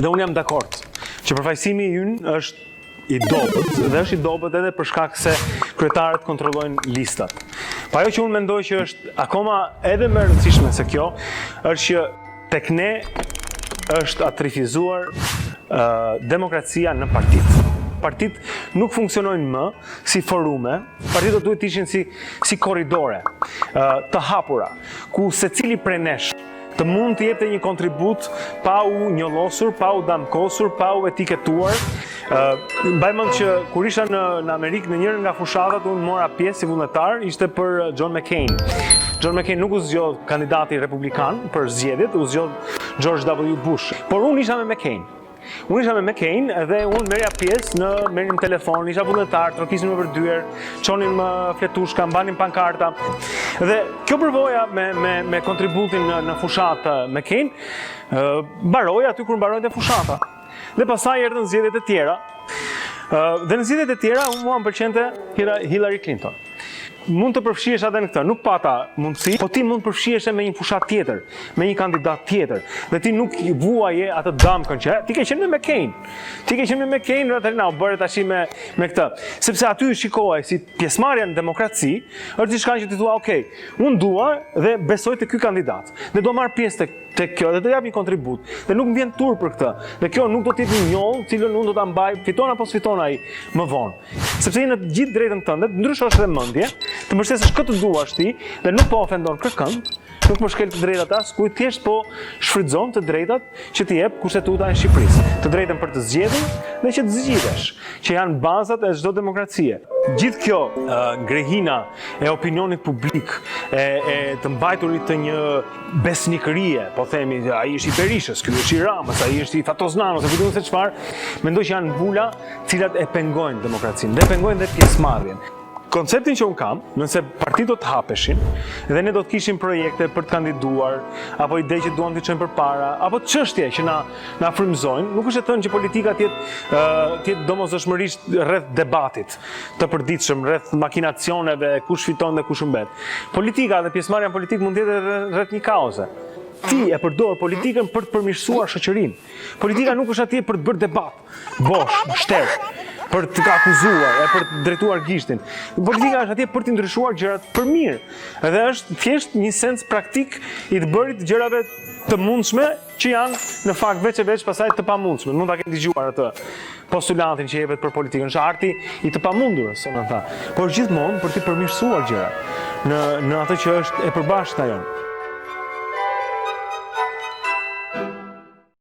Dhe unë jam dakord që përfaqësimi ynë është i dobët dhe është i dobët edhe për shkak se kryetarët kontrollojnë listat. Pa ajo që unë mendoj që është akoma edhe më e rëndësishme se kjo është që tek ne është atrifizuar demokracia në partitë. Partitë nuk funksionojnë më si forume, partitë duhet të ishin si korridore të hapura, ku secili prej nesh të mund të jepte një kontribut pa u njollosur, pa u damkosur, pa u etiketuar. Mbaj mend që kur isha në Amerikë në njërin nga fushatat unë mora pjesë si vullnetar, ishte për John McCain. John McCain nuk u zgjodh kandidati republikan për zgjedhjet, u zgjodh George W. Bush. Por unë isha me McCain. Unë isha me McCain dhe unë merja pjesë merrim telefon, isha vullnetar, trokisim në përdyer, çonim fletushka, mbanim pankarta. Dhe kjo përvoja me kontributin në fushat McCain, mbaroi aty kur mbarojnë fushata. Dhe pastaj erdhën zgjedhjet e tjera. Dhe në zgjedhjet e tjera mua më pëlqente Hillary Clinton. Mund të përfshihesh edhe në këtë, nuk pata mundësi, po ti mund të përfshihesh me një fushat tjetër, me një kandidat tjetër, dhe ti nuk vuaje atë damkën që ti ke qenë me McCain. Ti ke qenë me McCain, Ratalina u bëre tash me këtë. Sepse aty shikohej si pjesëmarrja në demokraci, është diçka që ti thua, okay, unë dua dhe besoj te ky kandidat. Dhe do marr pjesë tek kjo dhe do jap një kontribut. Dhe nuk më vjen turp për këtë. Dhe kjo nuk do të jetë një njoll, cilën unë do ta mbaj, fiton apo sfiton ai më vonë. Sepse në të gjithë drejtën tënde, ndryshosh edhe mendje, të mbështesësh këtë duash ti dhe nuk po ofendon kërkënd, nuk po shkel të drejtat as kujt, thjesht po shfrytëzon të drejtat që t'i jep Kushtetuta e Shqipërisë. Të drejtën për të zgjedhur dhe që të zgjidhesh, që janë bazat e çdo demokracie. Gjithë kjo ngrehina e opinionit publik, e të mbajturit të një besnikërie, po themi, ai është i Berishës, ky është i Ramës, ai është i Fatosnanës, e kujtun se çfarë, mendoj që janë mbula cilat e pengojnë demokracinë, dhe pengojnë dhe pjesëmarrjen. Konceptin që unë kam, nëse partitë do të hapeshin dhe ne do të kishim projekte për të kandiduar, apo ide që duan të çojnë përpara, apo çështje që na frymëzojnë, nuk është e thënë që politika të jetë domosdoshmërisht rreth debatit të përditshëm, rreth makinacioneve, kush fiton dhe kush humbet. Politika dhe pjesëmarrja në politikë mund të jetë rreth një kauze. Ti e përdor politikën për të përmirësuar shoqërinë. Politika nuk është atje për të bërë debat, bosh, shtet, për të akuzuar e për të drejtuar gishtin. Politika është atje për të ndryshuar gjërat për mirë. Edhe është thjesht një sens praktik i të bërit gjërave të mundshme që janë në fakt veç e veç pasaj të pamundshme. Mund ta keni dëgjuar atë postulantin që jepet për politikën, është arti i të pamundurës, por gjithmonë për të përmirësuar gjërat në atë që është e përbashkëta jonë.